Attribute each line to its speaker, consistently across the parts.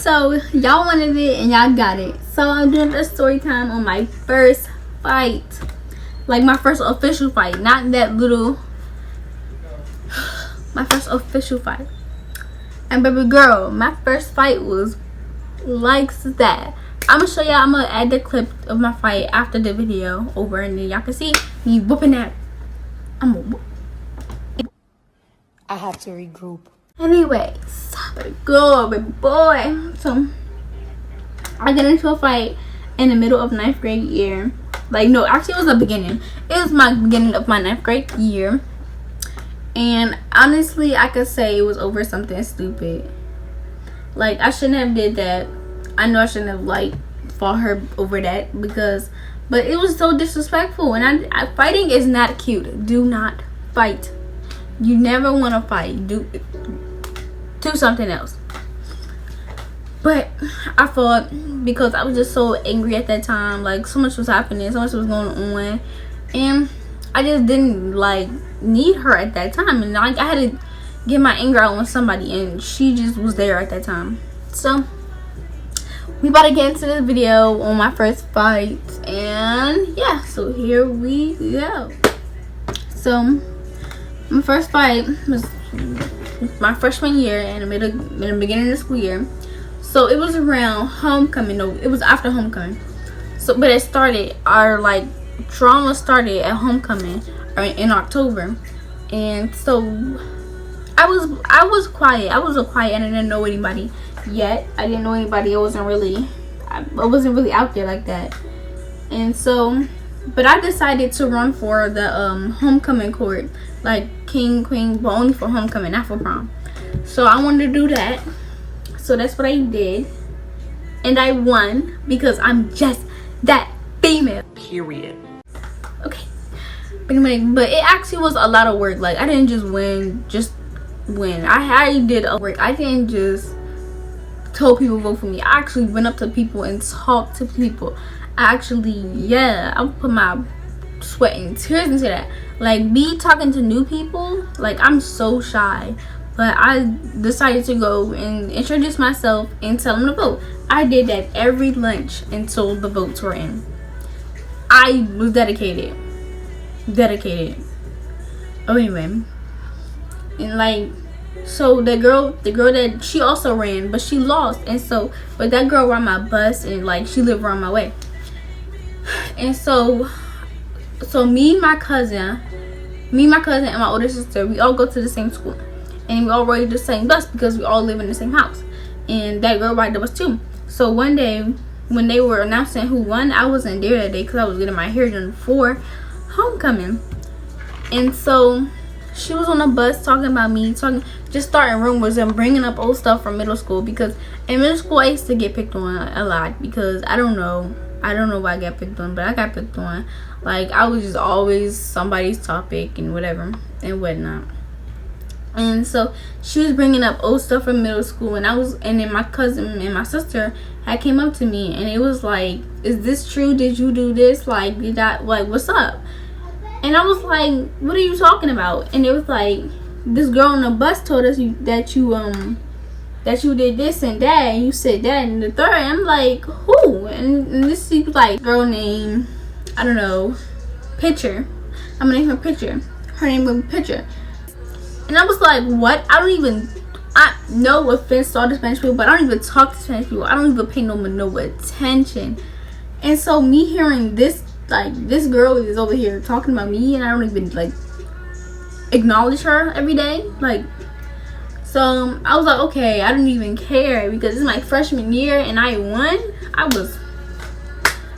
Speaker 1: So y'all wanted it and y'all got it. So I'm doing the story time on my first fight, like my first official fight, not that little. My first official fight. And baby girl, my first fight was like that. I'm gonna show y'all. I'm gonna add the clip of my fight after the video over, and then y'all can see me whooping that.
Speaker 2: I have to regroup.
Speaker 1: Anyways, baby girl, baby boy. So I get into a fight in the middle of 9th grade year. Like, no, actually it was the beginning. It was my beginning of my 9th grade year. And honestly, I could say it was over something stupid. Like, I shouldn't have did that. I know I shouldn't have, like, fought her over that but it was so disrespectful. And fighting is not cute. Do not fight. You never want to fight. Do something else. But I fought because I was just so angry at that time. Like, so much was happening, so much was going on, and I just didn't like need her at that time. And like, I had to get my anger out on somebody, and she just was there at that time. So we about to get into this video on my first fight, and yeah, so here we go. So my first fight was my freshman year in the beginning of the school year. So it was around homecoming. No, it was after homecoming. So, but it started, our like drama started at homecoming in October. And so I was quiet. I was quiet, and I didn't know anybody yet. I didn't know anybody. I wasn't really out there like that. And so, but I decided to run for the homecoming court, like king, queen, but only for homecoming, not for prom. So I wanted to do that. So that's what I did, and I won because I'm just that female.
Speaker 2: Period.
Speaker 1: Okay, but anyway, but it actually was a lot of work. Like, I didn't just win. I did a work. I didn't just tell people vote for me. I actually went up to people and talked to people. I put my sweat and tears into that. Like, me talking to new people, like, I'm so shy. But I decided to go and introduce myself and tell them to vote. I did that every lunch until the votes were in. I was dedicated. Oh, anyway. And like, so the girl that she also ran, but she lost. And so, but that girl ran my bus, and like, she lived around my way. And so me, my cousin, and my older sister, we all go to the same school. And we all ride the same bus because we all live in the same house. And that girl ride the bus too. So one day when they were announcing who won, I wasn't there that day because I was getting my hair done for homecoming. And so she was on the bus talking about me, just starting rumors and bringing up old stuff from middle school. Because in middle school I used to get picked on a lot, because I don't know why I got picked on, but I got picked on. Like, I was just always somebody's topic and whatever and whatnot. And so she was bringing up old stuff from middle school, and then my cousin and my sister had came up to me, and it was like, is this true? Did you do this? Like, what's up? And I was like, what are you talking about? And it was like, this girl on the bus told us that you did this and that, and you said that and the third. And I'm like, who? And this is like girl named, I don't know, Pitcher. I'm gonna name her Pitcher. Her name was Pitcher. And I was like, what? No offense to all the Spanish people, but I don't even talk to Spanish people. I don't even pay no attention. And so me hearing this, like, this girl is over here talking about me, and I don't even like acknowledge her every day. Like, so I was like, okay, I don't even care, because it's my freshman year and I won.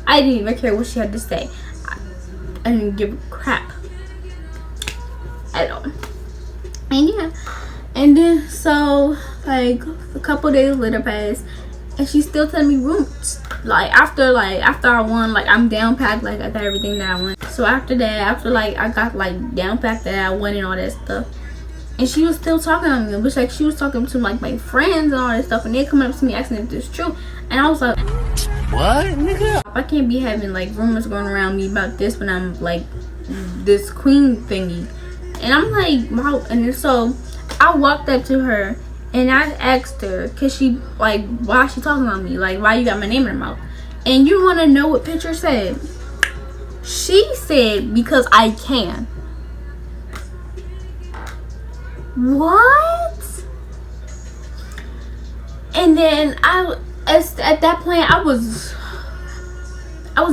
Speaker 1: I didn't even care what she had to say. I didn't give a crap at all. And yeah, and then so like a couple days later passed, and she's still telling me rumors. Like, after I won, like, I'm down packed, like, I got everything that I won. So after like I got like down packed that I won and all that stuff, and she was still talking to me, but like she was talking to like my friends and all that stuff, and they coming up to me asking if this is true. And I was like, what, nigga? I can't be having like rumors going around me about this when I'm like this queen thingy. And I'm like, wow. And then so I walked up to her, And I asked her, cause she like, why is she talking about me? Like, why you got my name in her mouth? And you want to know what picture said? She said, because I can. What? And then at that point, I was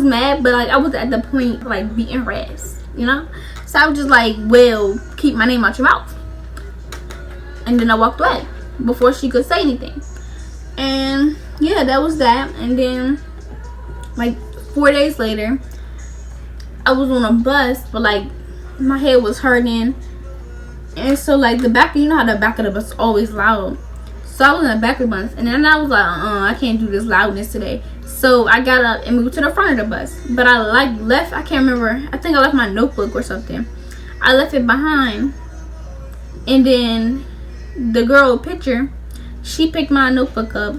Speaker 1: mad, but like I was at the point like beating her ass, you know. So I was just like, well, keep my name out your mouth. And then I walked away before she could say anything. And yeah, that was that. And then like 4 days later, I was on a bus, but like my head was hurting. And so like the back, you know how the back of the bus is always loud. So I was in the back of the bus, and then I was like, I can't do this loudness today. So I got up and moved to the front of the bus. But I like left, I can't remember, I think I left my notebook or something. I left it behind. And then the girl picture, she picked my notebook up.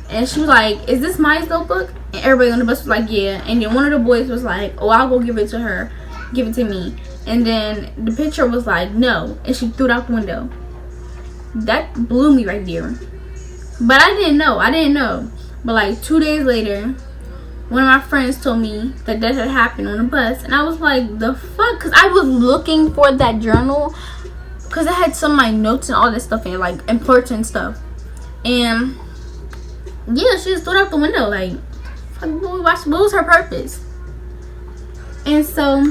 Speaker 1: And she was like, is this my notebook? And everybody on the bus was like, yeah. And then one of the boys was like, oh, I'll go give it to her. Give it to me. And then the picture was like, no. And she threw it out the window. That blew me right there. But I didn't know. But like 2 days later, one of my friends told me that had happened on the bus. And I was like, the fuck? Because I was looking for that journal. Because I had some of my notes and all this stuff in, like important stuff. And yeah, she just threw it out the window. Like, what was her purpose? And so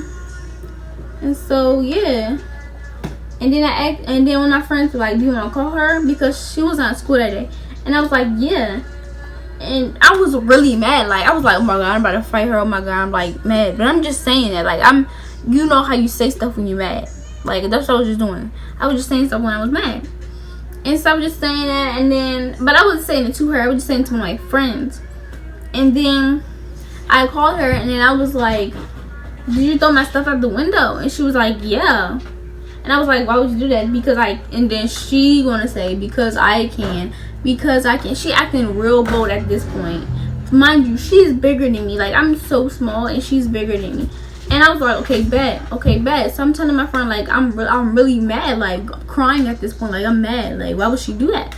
Speaker 1: yeah. And then when my friends were like, do you want to call her? Because she was not at school that day. And I was like, yeah. And I was really mad. Like, I was like, oh my god, I'm about to fight her. Oh my god, I'm like mad. But I'm just saying that. Like, you know how you say stuff when you're mad. Like, that's what I was just doing. I was just saying stuff when I was mad. And so I was just saying that. And then, but I wasn't saying it to her. I was just saying it to my friends. And then I called her, and then I was like, did you throw my stuff out the window? And she was like, yeah. And I was like, why would you do that? And then she gonna say, because I can. She acting real bold at this point. Mind you, she's bigger than me. Like, I'm so small, and she's bigger than me. And I was like, okay, bet. So I'm telling my friend, like, I'm really mad, like, crying at this point. Like, I'm mad. Like, why would she do that?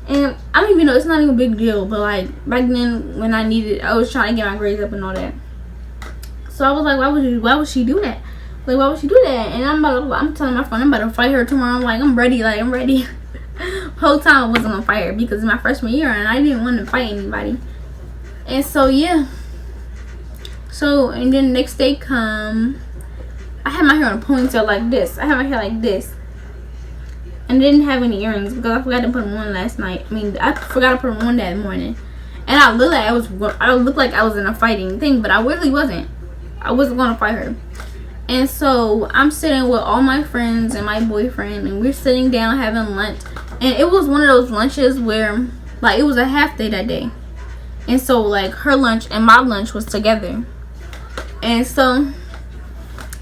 Speaker 1: And I don't even know, it's not even a big deal. But, like, back then, when I was trying to get my grades up and all that. So I was like, why would she do that? Like, why would she do that? And I'm telling my friend, I'm about to fight her tomorrow. I'm like, I'm ready. Whole time I wasn't gonna fight her because it's my freshman year and I didn't want to fight anybody. And so yeah. So and then the next day come, I had my hair on a ponytail like this. I had my hair like this. And didn't have any earrings because I forgot to put them on last night. I forgot to put them on that morning. And I looked like I was in a fighting thing, but I really wasn't. I wasn't gonna fight her. And so I'm sitting with all my friends and my boyfriend, and we're sitting down having lunch. And it was one of those lunches where, like, it was a half day that day. And so, like, her lunch and my lunch was together. And so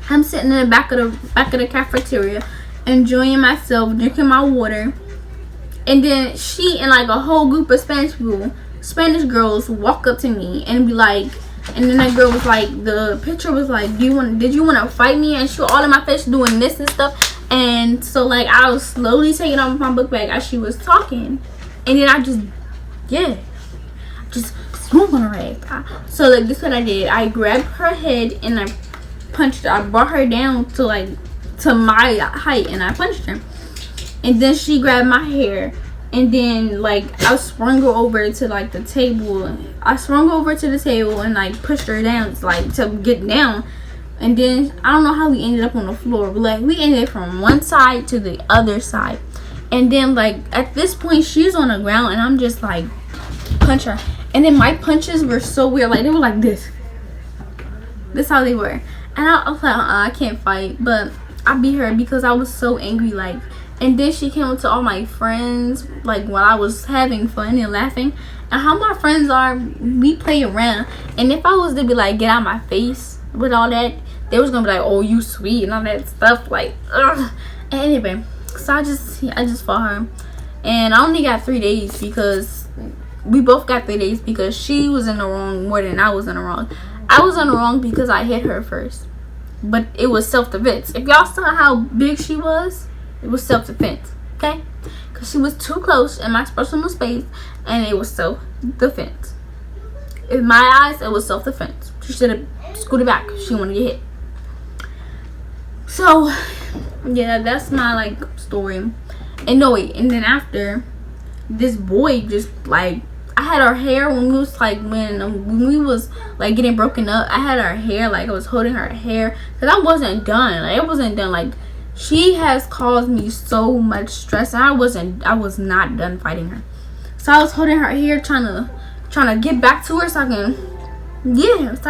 Speaker 1: I'm sitting in the back of the cafeteria, enjoying myself, drinking my water. And then she and like a whole group of Spanish girls walk up to me and be like, and then that girl was like, the picture was like, did you want to fight me? And she was all in my face doing this and stuff. And so like I was slowly taking off my book bag as she was talking. And then I just swoop on her ass. So like this is what I did. I grabbed her head and I punched her. I brought her down to my height and I punched her. And then she grabbed my hair. And then, like, I swung her over to, like, the table. I swung over to the table and, like, pushed her down, like, to get down. And then, I don't know how we ended up on the floor. But, like, we ended from one side to the other side. And then, like, at this point, she's on the ground. And I'm just, like, punch her. And then my punches were so weird. Like, they were like this. This how they were. And I was like, I can't fight. But I beat her because I was so angry, like. And then she came up to all my friends, like, while I was having fun and laughing. And how my friends are, we play around. And if I was to be like, get out my face with all that, they was gonna be like, oh, you sweet and all that stuff, like, ugh. And anyway, so I just fought her. And I only got 3 days because we both got 3 days because she was in the wrong more than I was in the wrong. I was in the wrong because I hit her first. But it was self-defense. If y'all saw how big she was, it was self-defense, okay? because she was too close in my personal space, and it was self-defense. In my eyes, it was self-defense. She should have scooted back. She wanted to get hit. So yeah, that's my like story. And no wait, and then after, this boy just like, I had her hair when we was like, when we was like getting broken up. I had her hair, like I was holding her hair, because I wasn't done. Like I wasn't done. Like, she has caused me so much stress, and I was not done fighting her. So I was holding her hair, trying to get back to her so I can get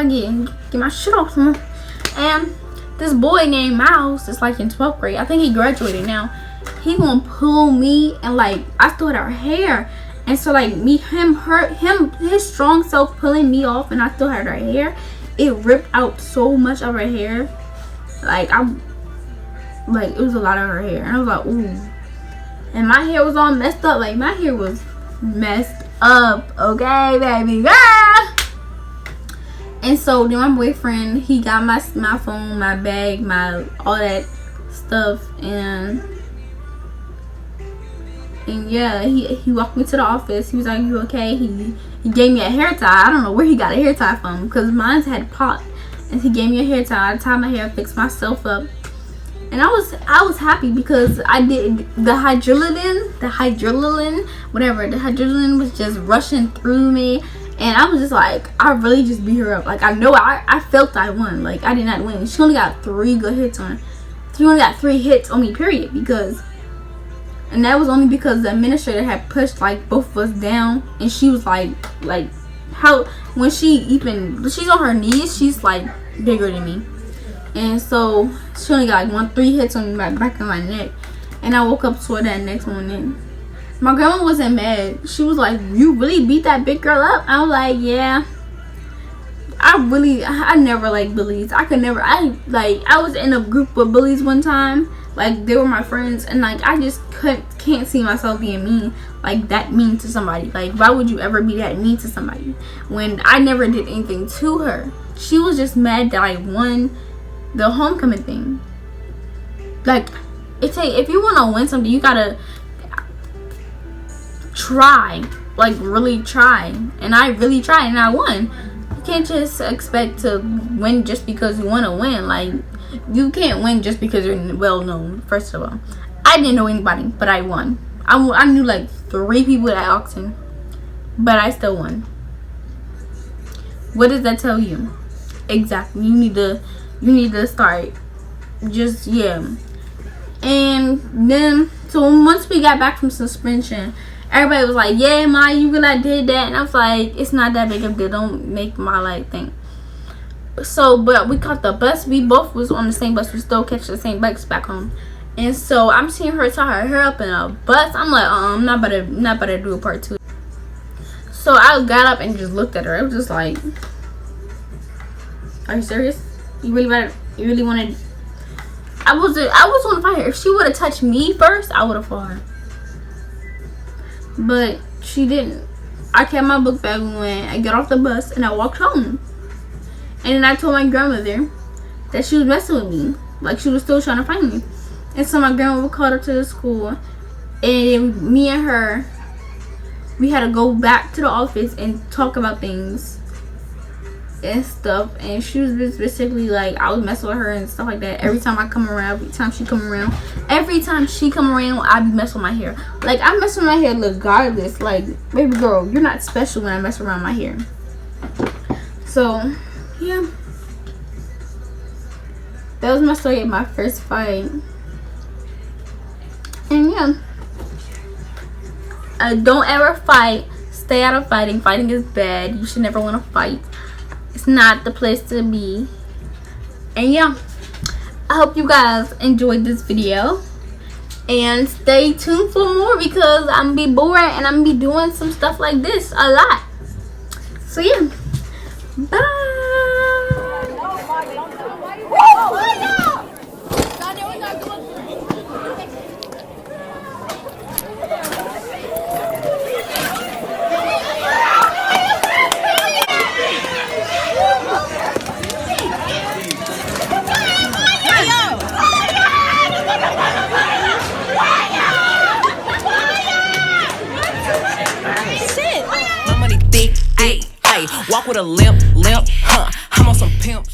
Speaker 1: my shit off her. And this boy named Miles is like in 12th grade. I think he graduated now. He gonna pull me, and like I still had her hair, and so like his strong self pulling me off, and I still had her hair. It ripped out so much of her hair. Like it was a lot of her hair, and I was like, ooh. And my hair was all messed up. Like, my hair was messed up, okay, baby girl. And so then my boyfriend, he got my phone, my bag, my all that stuff, and yeah, he walked me to the office. He was like, "You okay?" He gave me a hair tie. I don't know where he got a hair tie from, because mine had popped, and he gave me a hair tie. I tied my hair, fixed myself up, and I was happy because I did the hydrolyne, whatever. The hydrolyne was just rushing through me. And I was just like, I really just beat her up. Like, I know I felt I won. Like, I did not win. She only got 3 good hits on her. She only got 3 hits on me, period. And that was only because the administrator had pushed, like, both of us down. And she was like, how, when she's on her knees, she's, like, bigger than me. And so, she only got, like, 3 hits on my back of my neck. And I woke up to her that next morning. My grandma wasn't mad. She was like, "You really beat that big girl up?" I was like, "Yeah." I never liked bullies. I was in a group of bullies one time. Like, they were my friends, and like I just can't see myself being mean, like that mean to somebody. Like, why would you ever be that mean to somebody when I never did anything to her? She was just mad that I won the homecoming thing. Like, if you want to win something, you gotta try, like really try. And I really tried, and I won. You can't just expect to win just because you want to win. Like, you can't win just because you're well known. First of all, I didn't know anybody, but I won. I knew like 3 people at Oxon, but I still won. What does that tell you? Exactly. You need to start just, yeah. And then, so once we got back from suspension, everybody was like, "Yeah, Ma, you really did that." And I was like, "It's not that big of a deal. Don't make my like thing." So, but we caught the bus. We both was on the same bus. We still catch the same bus back home. And so I'm seeing her tie her hair up in a bus. I'm like, I'm not about to do a part 2. So I got up and just looked at her. It was just like, "Are you serious? You really wanted?" I was on fire. If she would have touched me first, I would have fought her. But she didn't. I kept my book bag when I got off the bus, and I walked home. And then I told my grandmother that she was messing with me. Like, she was still trying to find me. And so my grandmother called her to the school, and me and her, we had to go back to the office and talk about things and stuff. And she was just basically like, I was messing with her and stuff like that. Every time I come around, every time she come around, I be messing with my hair. Like, I mess with my hair regardless. Like, baby girl, you're not special when I mess around my hair. So yeah, that was my story of my first fight. And yeah, don't ever fight. Stay out of fighting. Fighting is bad. You should never want to fight. It's not the place to be. And yeah, I hope you guys enjoyed this video, and stay tuned for more, because I'm gonna be bored and I'm gonna be doing some stuff like this a lot. So yeah, bye.
Speaker 3: Ayy, walk with a limp, huh? I'm on some pimp.